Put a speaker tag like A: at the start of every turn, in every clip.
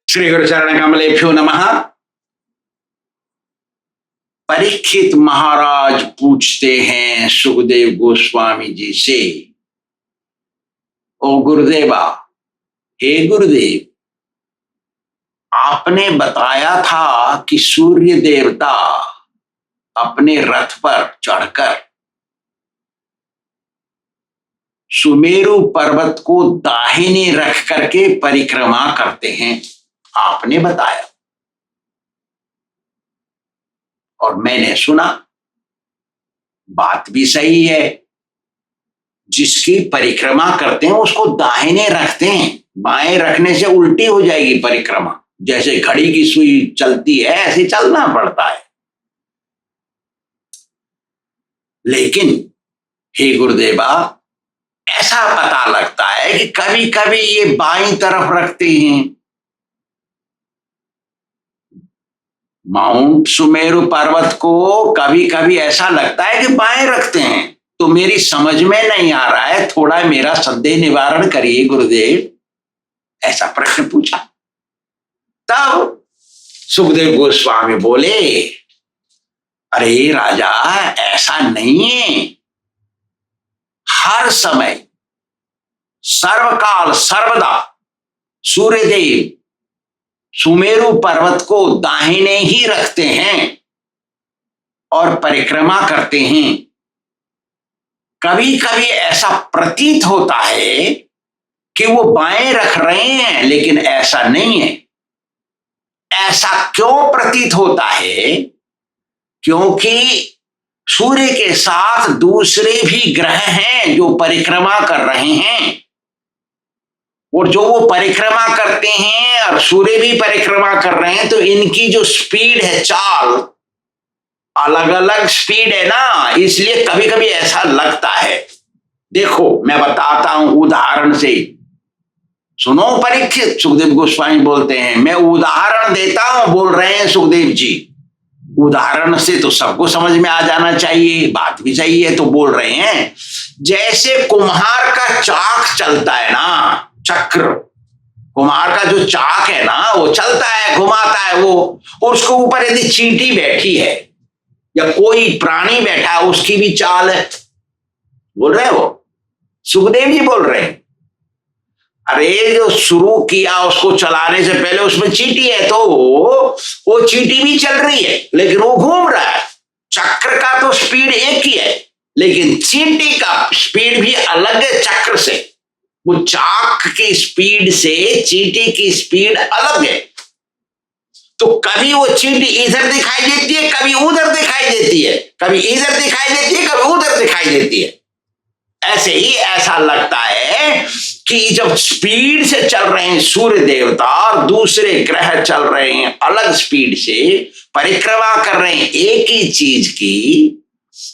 A: श्री गुरु चरण कमलेभ्यो नमः। परीक्षित महाराज पूछते हैं सुखदेव गोस्वामी जी से, ओ गुरुदेवा, हे गुरुदेव, आपने बताया था कि सूर्य देवता अपने रथ पर चढ़कर सुमेरु पर्वत को दाहिने रख करके परिक्रमा करते हैं, आपने बताया और मैंने सुना। बात भी सही है, जिसकी परिक्रमा करते हैं उसको दाहिने रखते हैं, बाएं रखने से उल्टी हो जाएगी परिक्रमा। जैसे घड़ी की सुई चलती है ऐसे चलना पड़ता है। लेकिन हे गुरुदेवा, ऐसा पता लगता है कि कभी कभी ये बाईं तरफ रखते हैं। माउंट सुमेरु पर्वत को कभी कभी ऐसा लगता है कि बाएं रखते हैं, तो मेरी समझ में नहीं आ रहा है, थोड़ा मेरा संदेह निवारण करिए गुरुदेव। ऐसा प्रश्न पूछा। तब सुखदेव गोस्वामी बोले, अरे राजा, ऐसा नहीं है। हर समय सर्वकाल सर्वदा सूर्यदेव सुमेरु पर्वत को दाहिने ही रखते हैं और परिक्रमा करते हैं। कभी कभी ऐसा प्रतीत होता है कि वो बाएं रख रहे हैं, लेकिन ऐसा नहीं है। ऐसा क्यों प्रतीत होता है? क्योंकि सूर्य के साथ दूसरे भी ग्रह हैं जो परिक्रमा कर रहे हैं, और जो वो परिक्रमा करते हैं और सूर्य भी परिक्रमा कर रहे हैं, तो इनकी जो स्पीड है, चाल अलग अलग स्पीड है ना, इसलिए कभी कभी ऐसा लगता है। देखो, मैं बताता हूं उदाहरण से, सुनो परीक्षित। सुखदेव गोस्वामी बोलते हैं, मैं उदाहरण देता हूं, बोल रहे हैं सुखदेव जी। उदाहरण से तो सबको समझ में आ जाना चाहिए, बात भी सही है, तो बोल रहे हैं जैसे कुम्हार का चाक चलता है ना, चक्र, कुम्हार का जो चाक है ना वो चलता है, घुमाता है वो, और उसके ऊपर यदि चींटी बैठी है या कोई प्राणी बैठा है, उसकी भी चाल है। बोल रहे हो, सुखदेव जी बोल रहे हैं। अरे जो शुरू किया उसको चलाने से पहले उसमें चींटी है, तो वो चींटी भी चल रही है, लेकिन वो घूम रहा है। चक्र का तो स्पीड एक ही है, लेकिन चींटी का स्पीड भी अलग है चक्र से। वो चाक की स्पीड से चींटी की स्पीड अलग है। तो कभी वो चींटी इधर दिखाई देती है, कभी उधर दिखाई देती है, कभी इधर दिखाई देती है, कभी उधर दिखाई देती है। ऐसे ही ऐसा लगता है कि जब स्पीड से चल रहे हैं सूर्य देवता और दूसरे ग्रह चल रहे हैं अलग स्पीड से, परिक्रमा कर रहे हैं एक ही चीज की,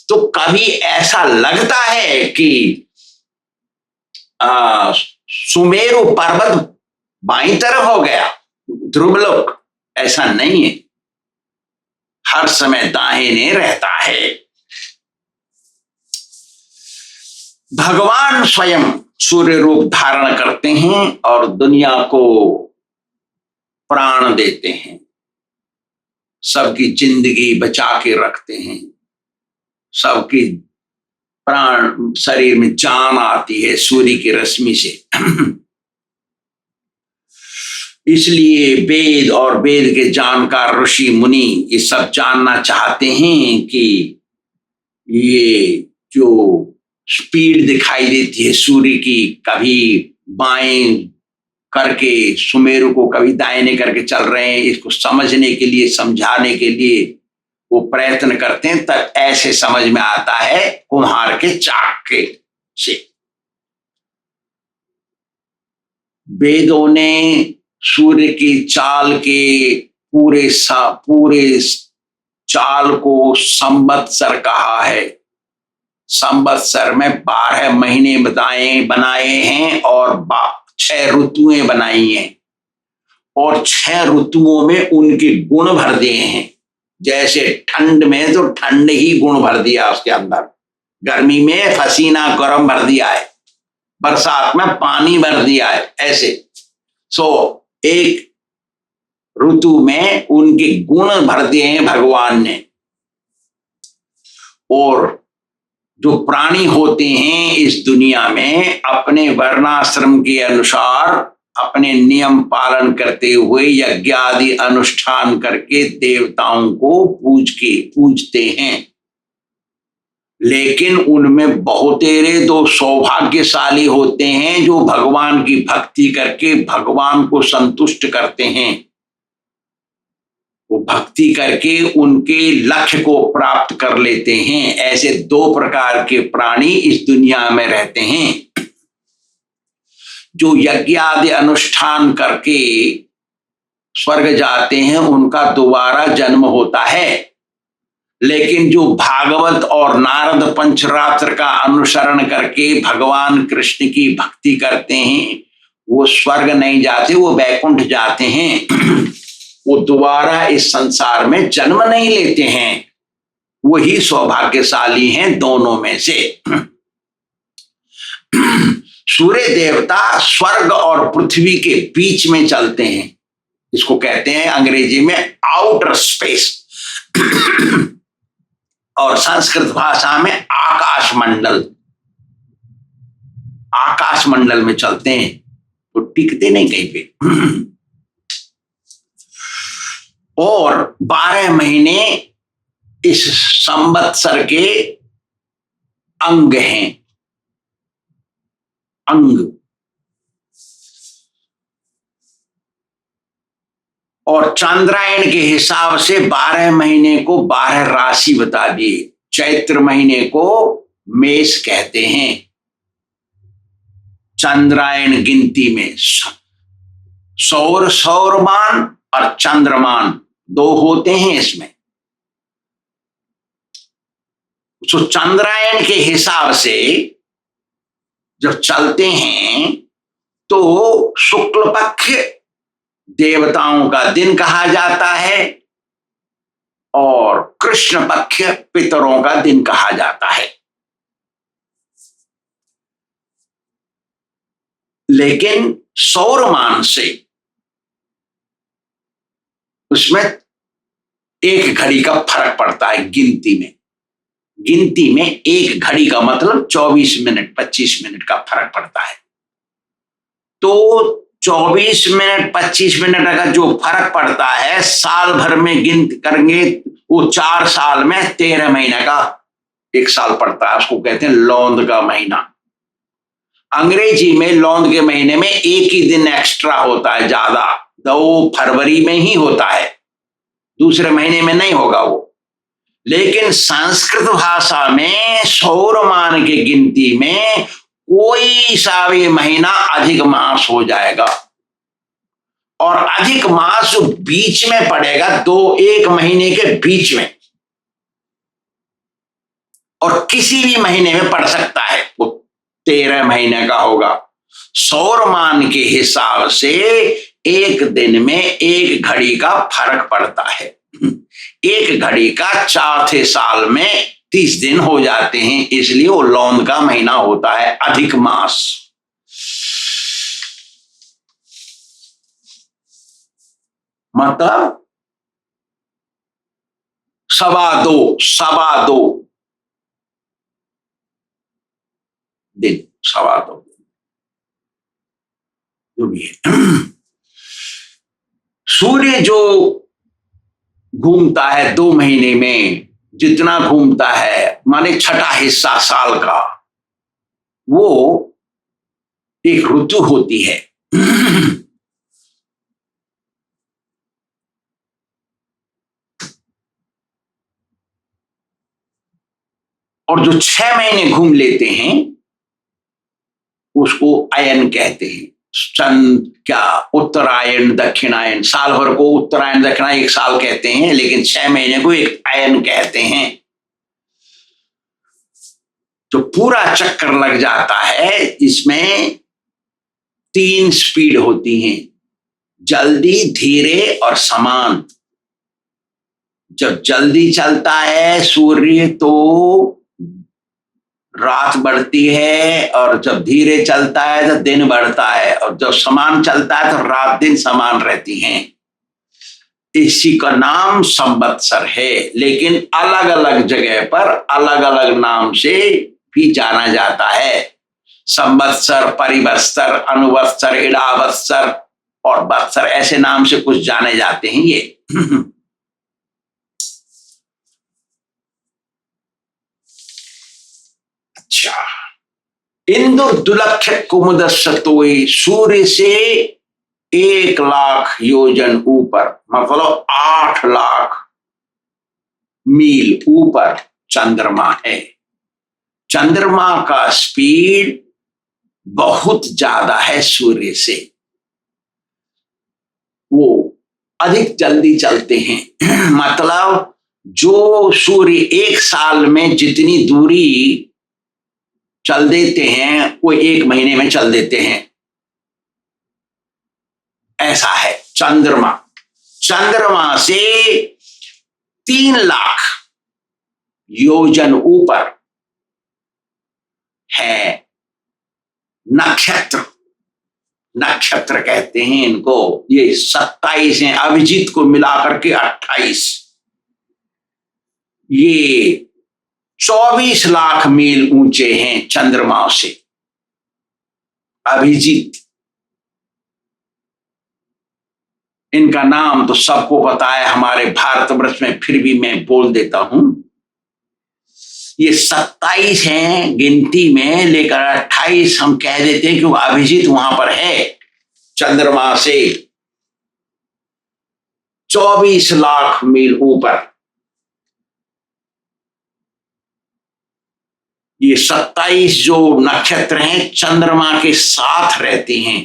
A: तो कभी ऐसा लगता है कि सुमेरु पर्वत बाईं तरफ हो गया, ध्रुवलोक। ऐसा नहीं है, हर समय दाहिने रहता है। भगवान स्वयं सूर्य रूप धारण करते हैं और दुनिया को प्राण देते हैं, सबकी जिंदगी बचा के रखते हैं, सबकी प्राण, शरीर में जान आती है सूर्य की रश्मि से। इसलिए वेद और वेद के जानकार ऋषि मुनि ये सब जानना चाहते हैं कि ये जो स्पीड दिखाई देती है सूर्य की, कभी बाएं करके सुमेरु को कभी दाहिने करके चल रहे हैं, इसको समझने के लिए, समझाने के लिए वो प्रयत्न करते हैं, तब ऐसे समझ में आता है कुम्हार के चाक के से। वेदों ने सूर्य की चाल के पूरे चाल को संवत्सर कहा है। संवत्सर में 12 महीने बनाए हैं और 6 ऋतुएं बनाई हैं, और 6 ऋतुओं में उनके गुण भर दिए हैं। जैसे ठंड में तो ठंड ही गुण भर दिया उसके अंदर, गर्मी में पसीना गर्म भर दिया है, बरसात में पानी भर दिया है, ऐसे। एक ऋतु में उनके गुण भर दिए हैं भगवान ने। और जो प्राणी होते हैं इस दुनिया में अपने वर्णाश्रम के अनुसार अपने नियम पालन करते हुए यज्ञ आदि अनुष्ठान करके देवताओं को पूजते हैं, लेकिन उनमें बहुतेरे दो सौभाग्यशाली होते हैं जो भगवान की भक्ति करके भगवान को संतुष्ट करते हैं। वो भक्ति करके उनके लक्ष्य को प्राप्त कर लेते हैं। ऐसे दो प्रकार के प्राणी इस दुनिया में रहते हैं। जो यज्ञ आदि अनुष्ठान करके स्वर्ग जाते हैं उनका दोबारा जन्म होता है, लेकिन जो भागवत और नारद पंचरात्र का अनुसरण करके भगवान कृष्ण की भक्ति करते हैं वो स्वर्ग नहीं जाते, वो वैकुंठ जाते हैं। वो दोबारा इस संसार में जन्म नहीं लेते हैं। वही सौभाग्यशाली हैं दोनों में से। सूर्य देवता स्वर्ग और पृथ्वी के बीच में चलते हैं। इसको कहते हैं अंग्रेजी में आउटर स्पेस और संस्कृत भाषा में आकाश मंडल। आकाश मंडल में चलते हैं, तो टिकते नहीं कहीं पे। और 12 महीने इस संवत्सर के अंग हैं। अंग और चंद्रायण के हिसाब से 12 महीने को 12 राशि बता दिए। चैत्र महीने को मेष कहते हैं चंद्रायण गिनती में। सौरमान और चंद्रमान दो होते हैं इसमें। तो चंद्रायण के हिसाब से जब चलते हैं तो शुक्ल पक्ष देवताओं का दिन कहा जाता है और कृष्ण पक्ष पितरों का दिन कहा जाता है। लेकिन सौरमान से उसमें एक घड़ी का फर्क पड़ता है। गिनती में एक घड़ी का मतलब 24 मिनट 25 मिनट का फर्क पड़ता है। तो 24 मिनट 25 मिनट अगर जो फर्क पड़ता है साल भर में गिनती करेंगे वो 4 साल में 13 महीने का एक साल पड़ता है। उसको कहते हैं लौंद का महीना। अंग्रेजी में लौंद के महीने में एक ही दिन एक्स्ट्रा होता है ज्यादा, तो वो फरवरी में ही होता है, दूसरे महीने में नहीं होगा वो। लेकिन संस्कृत भाषा में सौरमान की गिनती में कोई सा भी महीना अधिक मास हो जाएगा और अधिक मास जो बीच में पड़ेगा एक महीने के बीच में और किसी भी महीने में पड़ सकता है, वो 13 महीने का होगा। सौरमान के हिसाब से एक दिन में एक घड़ी का फर्क पड़ता है। एक घड़ी का चौथे साल में 30 दिन हो जाते हैं, इसलिए वो लौंद का महीना होता है अधिक मास। मतलब 2.25 दिन 2.25 जो भी है। सूर्य जो घूमता है 2 महीने में जितना घूमता है माने छठा हिस्सा साल का, वो एक ऋतु होती है। और जो 6 महीने घूम लेते हैं उसको अयन कहते हैं। उत्तरायण दक्षिणायन, साल भर को उत्तरायण दक्षिणायन एक साल कहते हैं, लेकिन 6 महीने को एक अयन कहते हैं। जो पूरा चक्कर लग जाता है इसमें 3 स्पीड होती हैं, जल्दी, धीरे और समान। जब जल्दी चलता है सूर्य तो रात बढ़ती है और जब धीरे चलता है तो दिन बढ़ता है और जब समान चलता है तो रात दिन समान रहती हैं। इसी का नाम संवत्सर है, लेकिन अलग अलग जगह पर अलग अलग नाम से भी जाना जाता है। संवत्सर, परिवत्सर, अनुवत्सर, इडावत्सर और वत्सर, ऐसे नाम से कुछ जाने जाते हैं ये। अच्छा, इंदुर्दुलक्ष कुमुदस्सतोई, सूर्य से 1,00,000 योजन ऊपर, मतलब 8,00,000 मील ऊपर चंद्रमा है। चंद्रमा का स्पीड बहुत ज्यादा है सूर्य से, वो अधिक जल्दी चलते हैं। मतलब जो सूर्य एक साल में जितनी दूरी चल देते हैं वो 1 महीने में चल देते हैं, ऐसा है चंद्रमा। चंद्रमा से 3,00,000 योजन ऊपर है नक्षत्र। नक्षत्र कहते हैं इनको, ये 27 हैं, अभिजीत को मिलाकर के 28। ये 24,00,000 मील ऊंचे हैं चंद्रमा से अभिजीत। इनका नाम तो सबको पता है हमारे भारतवर्ष में, फिर भी मैं बोल देता हूं। ये 27 हैं गिनती में, लेकर 28 हम कह देते हैं क्योंकि अभिजीत वहां पर है चंद्रमा से 24,00,000 मील ऊपर। ये 27 जो नक्षत्र हैं चंद्रमा के साथ रहते हैं।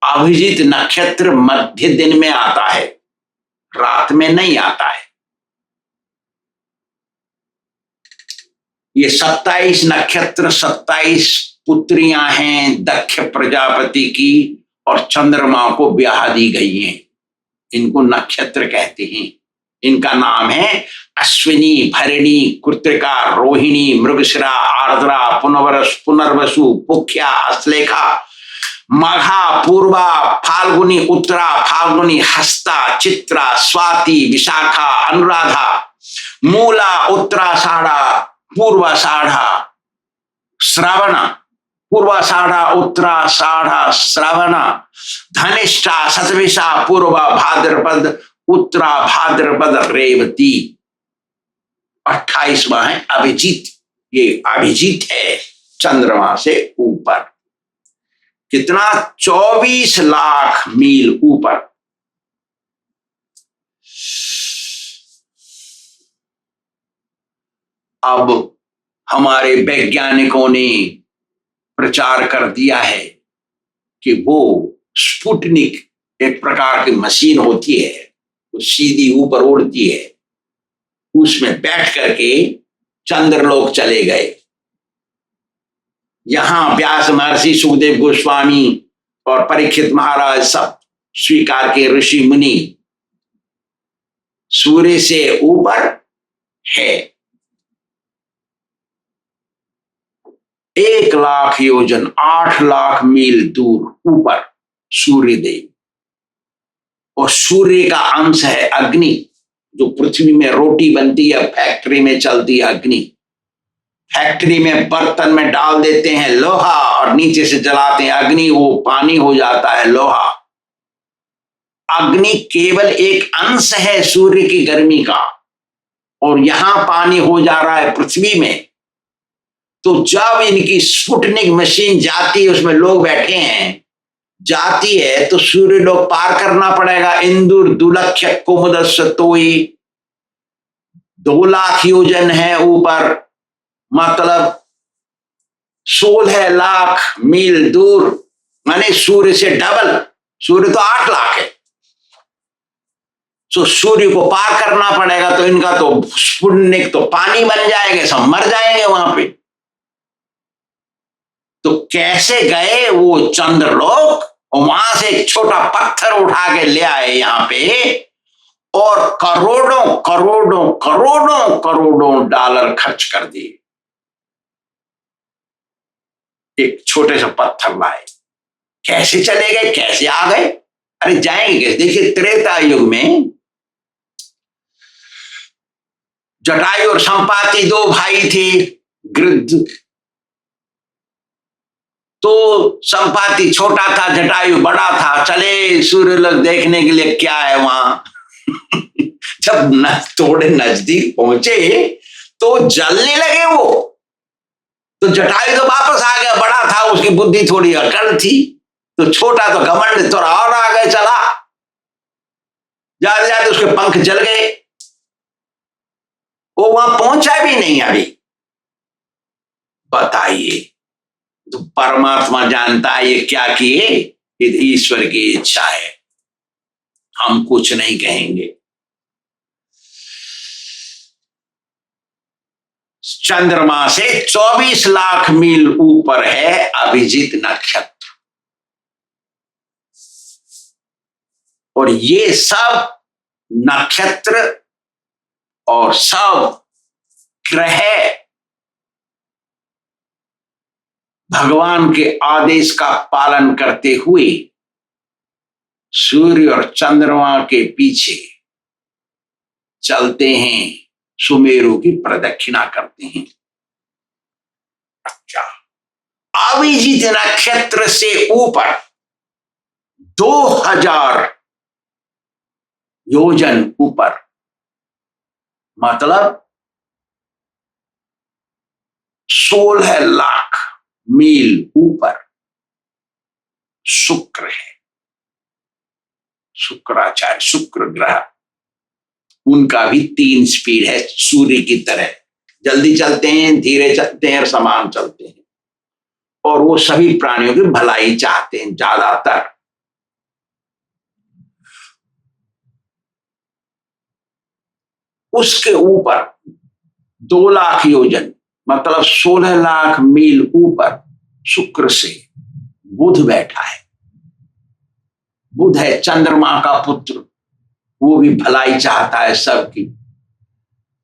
A: अभिजीत नक्षत्र मध्य दिन में आता है, रात में नहीं आता है। ये 27 नक्षत्र 27 पुत्रियां हैं दक्ष प्रजापति की, और चंद्रमा को ब्याह दी गई हैं। इनको नक्षत्र कहते हैं। इनका नाम है अश्विनी, भरणी, कृत्तिका, रोहिणी, मृगशिरा, आर्द्रा, पुनर्वसु, पुख्या, अश्लेखा, माघा, पूर्वा, फाल्गुनी, उत्तरा, फाल्गुनी, हस्ता, चित्रा, स्वाति, विशाखा, अनुराधा, मूला, उत्तराषाढ़ा, पूर्वाषाढ़ा, श्रावण, पूर्वाषाढ़ा, उत्तराषाढ़ा, श्रावण, धनिष्ठा, शतभिषा, पूर्वा भाद्रपद, उत्तरा भाद्रपद, रेवती। 28वां है अभिजीत। ये अभिजीत है चंद्रमा से ऊपर। कितना? 24,00,000 मील ऊपर। अब हमारे वैज्ञानिकों ने प्रचार कर दिया है कि वो स्पुतनिक एक प्रकार की मशीन होती है, वो सीधी ऊपर उड़ती है, उसमें बैठ करके चंद्रलोक चले गए। यहां व्यास महर्षि, सुखदेव गोस्वामी और परीक्षित महाराज सब स्वीकार के ऋषि मुनि सूर्य से ऊपर है। 1,00,000 योजन 8,00,000 मील दूर ऊपर सूर्य देव। और सूर्य का अंश है अग्नि, जो पृथ्वी में रोटी बनती है, फैक्ट्री में चलती है अग्नि। फैक्ट्री में बर्तन में डाल देते हैं लोहा और नीचे से जलाते हैं अग्नि, वो पानी हो जाता है लोहा। अग्नि केवल एक अंश है सूर्य की गर्मी का, और यहां पानी हो जा रहा है पृथ्वी में। तो जब इनकी स्पुतनिक मशीन जाती है, उसमें लोग बैठे हैं, जाती है तो सूर्य लोग पार करना पड़ेगा। इंदुर दुलक्ष कुमुदस्सतोई 2,00,000 योजन है ऊपर, मतलब 16,00,000 मील दूर, माने सूर्य से डबल। सूर्य तो 8,00,000 है, तो सूर्य को पार करना पड़ेगा। तो इनका तो स्पुतनिक तो पानी बन जाएंगे, सब मर जाएंगे वहां पे। तो कैसे गए वो चंद्रलोक, और वहां से एक छोटा पत्थर उठा के ले आए यहां पे, और करोड़ों करोड़ों करोड़ों करोड़ों डॉलर खर्च कर दिए। एक छोटे से पत्थर लाए। कैसे चले गए, कैसे आ गए? अरे जाएंगे कैसे? देखिए त्रेता युग में जटायु और संपाति दो भाई थे गृध्र। तो संपाति छोटा था, जटायु बड़ा था। चले सूर्यलोक देखने के लिए, क्या है वहां। जब थोड़े नजदीक पहुंचे तो जलने लगे वो। तो जटायु तो वापस आ गया, बड़ा था, उसकी बुद्धि थोड़ी अकड़ थी। तो छोटा तो घमंड थोड़ा और आ गए, चला जाते जाते उसके पंख जल गए। वो वहां पहुंचा भी नहीं अभी। बताइए, तो परमात्मा जानता है ये क्या किए, ये ईश्वर की इच्छा है, हम कुछ नहीं कहेंगे। चंद्रमा से 24 लाख मील ऊपर है अभिजीत नक्षत्र, और ये सब नक्षत्र और सब ग्रह भगवान के आदेश का पालन करते हुए सूर्य और चंद्रमा के पीछे चलते हैं, सुमेरु की प्रदक्षिणा करते हैं। अच्छा, अभिजीत नक्षत्र से ऊपर 2000 योजन ऊपर, मतलब 16 लाख मील ऊपर शुक्र है। शुक्राचार्य, शुक्र ग्रह, उनका भी 3 स्पीड है सूर्य की तरह। जल्दी चलते हैं, धीरे चलते हैं और समान चलते हैं। और वो सभी प्राणियों की भलाई चाहते हैं ज्यादातर। उसके ऊपर 2 लाख योजन, मतलब 16 लाख मील ऊपर शुक्र से बुध बैठा है। बुध है चंद्रमा का पुत्र, वो भी भलाई चाहता है सबकी।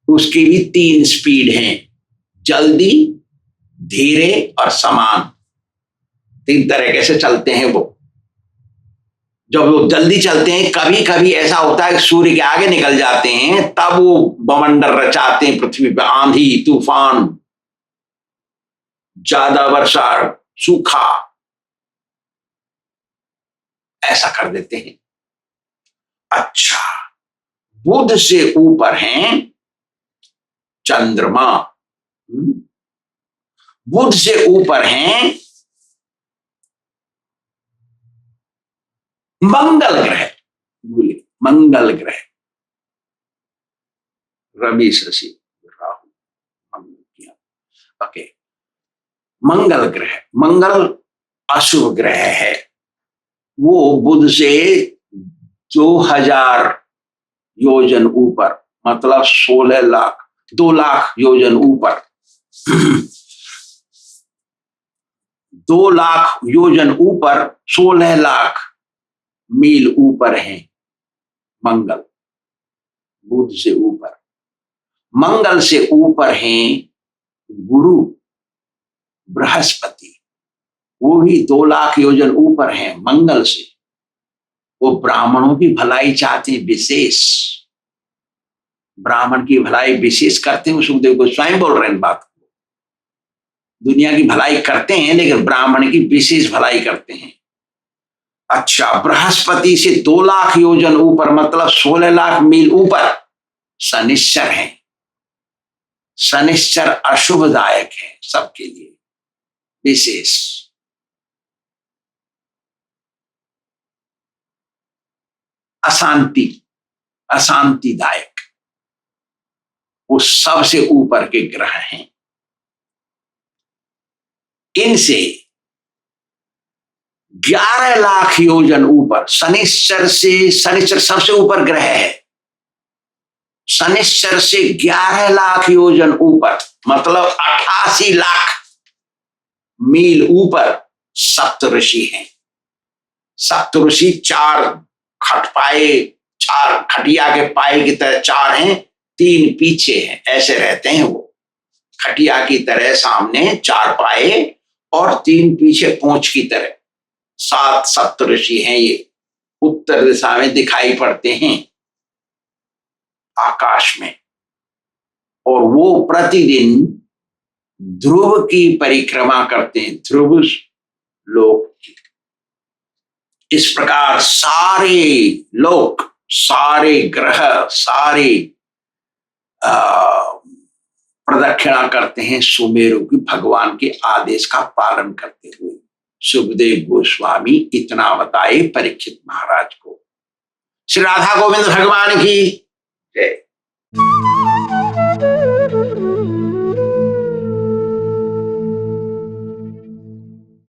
A: उसकी भी 3 स्पीड हैं, जल्दी, धीरे और समान। 3 तरीके से चलते हैं वो। जब वो जल्दी चलते हैं, कभी कभी ऐसा होता है सूर्य के आगे निकल जाते हैं, तब वो बवंडर रचाते हैं पृथ्वी पर, आंधी तूफान, ज्यादा वर्षा, सूखा, ऐसा कर देते हैं। अच्छा, बुध से ऊपर हैं चंद्रमा, बुध से ऊपर हैं मंगल ग्रह। बोलिए, मंगल ग्रह, रवि, शशि, राहु, मंगल। ओके, मंगल ग्रह, मंगल अशुभ ग्रह है। वो बुध से 2000 योजन ऊपर, मतलब 16 लाख, 2 लाख योजन ऊपर, 2 लाख योजन ऊपर, 16 लाख मील ऊपर है मंगल, बुध से ऊपर। मंगल से ऊपर हैं गुरु, बृहस्पति, वो भी 2 लाख योजन ऊपर हैं मंगल से। वो ब्राह्मणों की भलाई चाहते हैं, विशेष ब्राह्मण की भलाई विशेष करते हैं। सुखदेव गोस्वामी बोल रहे हैं बात को। दुनिया की भलाई करते हैं, लेकिन ब्राह्मण की विशेष भलाई करते हैं। अच्छा, बृहस्पति से 2 लाख योजन ऊपर, मतलब 16 लाख मील ऊपर शनिश्चर है। शनिश्चर अशुभदायक है सबके लिए, विशेष। अशांति, अशांतिदायक, वो सबसे ऊपर के ग्रह हैं। इनसे 11 लाख योजन ऊपर, शनिश्चर से, शनिश्चर सबसे ऊपर ग्रह है। शनिश्चर से 11 लाख योजन ऊपर, मतलब 88 लाख मील ऊपर सप्तऋषि हैं। सप्तऋषि 4 खटपाए, 4 खटिया के पाए की तरह 4 हैं, 3 पीछे हैं, ऐसे रहते हैं वो। खटिया की तरह सामने 4 पाए और 3 पीछे पूंछ की तरह। 7 सप्तऋषि हैं ये, उत्तर दिशा में दिखाई पड़ते हैं आकाश में। और वो प्रतिदिन ध्रुव की परिक्रमा करते हैं, ध्रुव लोक की। इस प्रकार सारे लोक, सारे ग्रह, सारे प्रदक्षिणा करते हैं सुमेरु की, भगवान के आदेश का पालन करते हुए। सुखदेव गोस्वामी इतना बताए परीक्षित महाराज को। श्री राधा गोविंद भगवान की जय।